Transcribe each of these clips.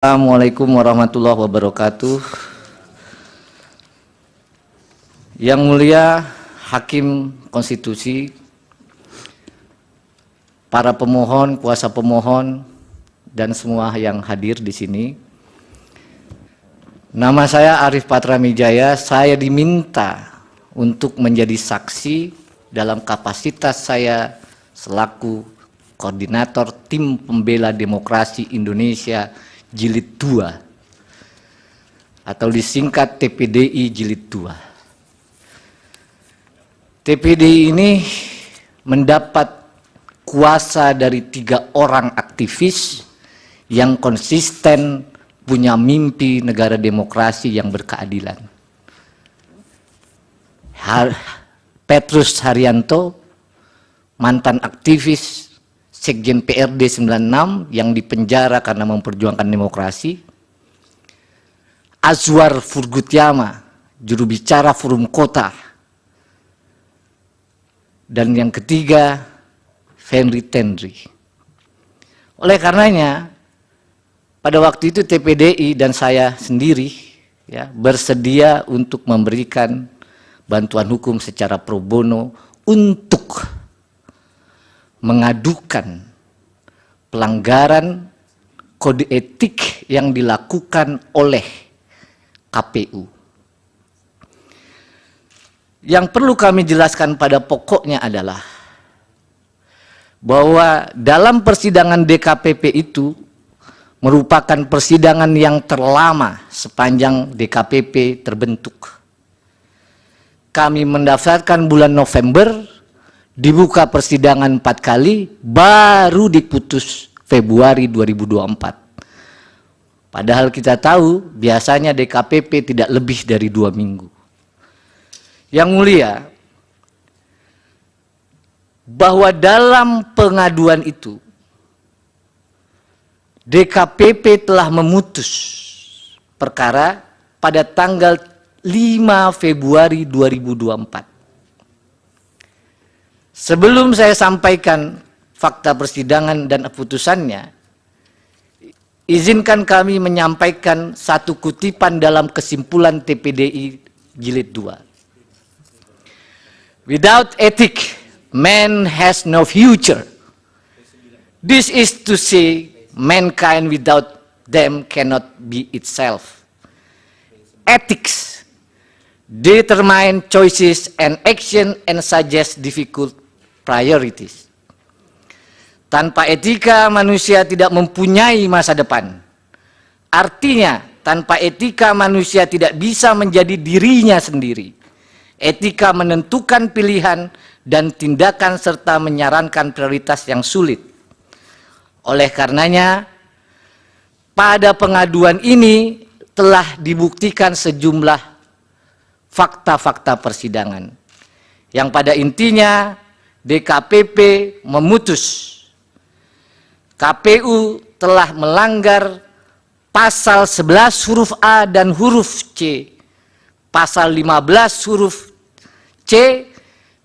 Assalamualaikum warahmatullahi wabarakatuh. Yang mulia Hakim Konstitusi, para pemohon, kuasa pemohon, dan semua yang hadir di sini. Nama saya Arif Patramijaya. Saya diminta untuk menjadi saksi dalam kapasitas saya selaku koordinator Tim Pembela Demokrasi Indonesia Jilid 2 atau disingkat TPDI Jilid 2. TPDI ini mendapat kuasa dari 3 orang aktivis yang konsisten punya mimpi negara demokrasi yang berkeadilan. Petrus Haryanto, mantan aktivis Sekjen PRD 96 yang dipenjara karena memperjuangkan demokrasi. Azwar Furgutyama, juru bicara Forum Kota. Dan yang ketiga, Fenry Tendri. Oleh karenanya, pada waktu itu TPDI dan saya sendiri bersedia untuk memberikan bantuan hukum secara pro bono untuk mengadukan pelanggaran kode etik yang dilakukan oleh KPU. Yang perlu kami jelaskan pada pokoknya adalah bahwa dalam persidangan DKPP itu merupakan persidangan yang terlama sepanjang DKPP terbentuk. Kami mendaftarkan bulan November, dibuka persidangan 4 kali, baru diputus Februari 2024. Padahal kita tahu biasanya DKPP tidak lebih dari 2 minggu. Yang mulia, bahwa dalam pengaduan itu DKPP telah memutus perkara pada tanggal 5 Februari 2024. Sebelum saya sampaikan fakta persidangan dan putusannya, izinkan kami menyampaikan satu kutipan dalam kesimpulan TPDI Jilid 2. Without ethic, man has no future. This is to say, mankind without them cannot be itself. Ethics determine choices and action and suggest difficult priorities. Tanpa etika manusia tidak mempunyai masa depan. Artinya tanpa etika manusia tidak bisa menjadi dirinya sendiri. Etika menentukan pilihan dan tindakan serta menyarankan prioritas yang sulit. Oleh karenanya pada pengaduan ini telah dibuktikan sejumlah fakta-fakta persidangan yang pada intinya DKPP memutus KPU telah melanggar pasal 11 huruf A dan huruf C, pasal 15 huruf C,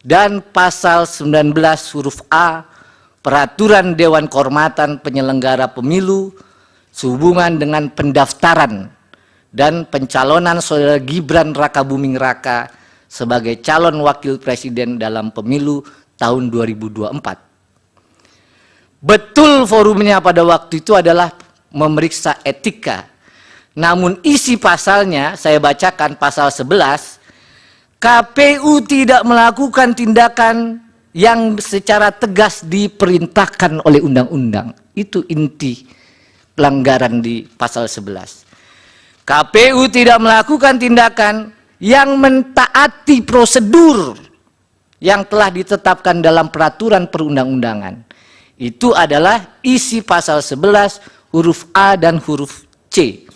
dan pasal 19 huruf A Peraturan Dewan Kehormatan Penyelenggara Pemilu sehubungan dengan pendaftaran dan pencalonan Saudara Gibran Rakabuming Raka sebagai calon wakil presiden dalam pemilu tahun 2024. Betul forumnya pada waktu itu adalah memeriksa etika. Namun isi pasalnya, saya bacakan pasal 11, KPU tidak melakukan tindakan yang secara tegas diperintahkan oleh undang-undang. Itu inti pelanggaran di pasal 11. KPU tidak melakukan tindakan yang mentaati prosedur yang telah ditetapkan dalam peraturan perundang-undangan. Itu adalah isi pasal 11 huruf A dan huruf C.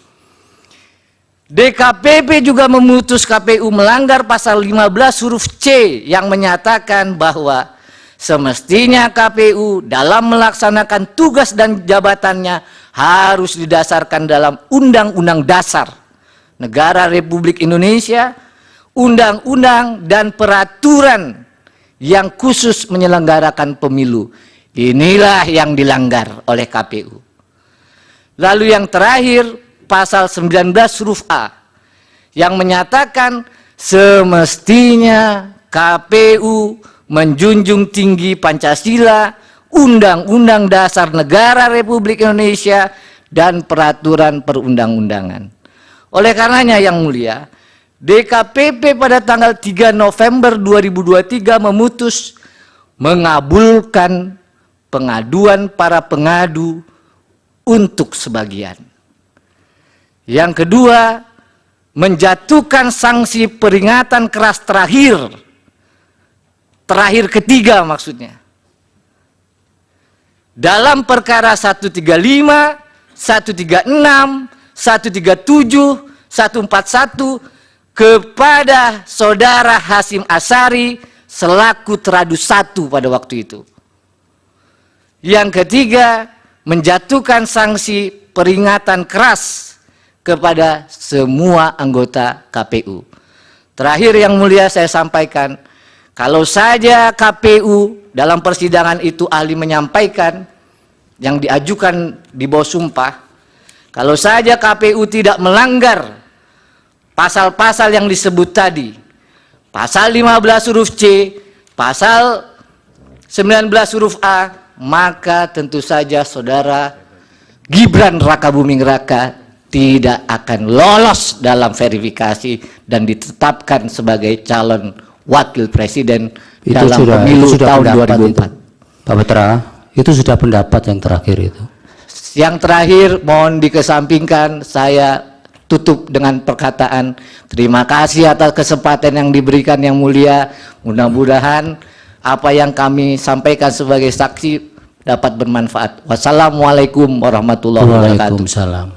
DKPP juga memutus KPU melanggar pasal 15 huruf C yang menyatakan bahwa semestinya KPU dalam melaksanakan tugas dan jabatannya harus didasarkan dalam Undang-Undang Dasar Negara Republik Indonesia, undang-undang dan peraturan yang khusus menyelenggarakan pemilu. Inilah yang dilanggar oleh KPU. Lalu yang terakhir, pasal 19 huruf A yang menyatakan semestinya KPU menjunjung tinggi Pancasila, Undang-Undang Dasar Negara Republik Indonesia, dan peraturan perundang-undangan. Oleh karenanya yang mulia, DKPP pada tanggal 3 November 2023 memutus mengabulkan pengaduan para pengadu untuk sebagian. Yang kedua, menjatuhkan sanksi peringatan keras terakhir ketiga maksudnya, dalam perkara 135, 136, 137, 141 kepada saudara Hasyim Asyari selaku teradu 1 pada waktu itu. Yang ketiga, menjatuhkan sanksi peringatan keras kepada semua anggota KPU. Terakhir yang mulia saya sampaikan, kalau saja KPU dalam persidangan itu ahli menyampaikan yang diajukan di bawah sumpah, kalau saja KPU tidak melanggar pasal-pasal yang disebut tadi, pasal 15 huruf C, pasal 19 huruf A, maka tentu saja saudara Gibran Rakabuming Raka tidak akan lolos dalam verifikasi dan ditetapkan sebagai calon wakil presiden dalam pemilu tahun 2004. Pak Petra, itu sudah pendapat yang terakhir itu. Yang terakhir mohon dikesampingkan, saya tutup dengan perkataan terima kasih atas kesempatan yang diberikan yang mulia. Mudah-mudahan apa yang kami sampaikan sebagai saksi dapat bermanfaat. Wassalamualaikum warahmatullahi wabarakatuh. Waalaikumsalam.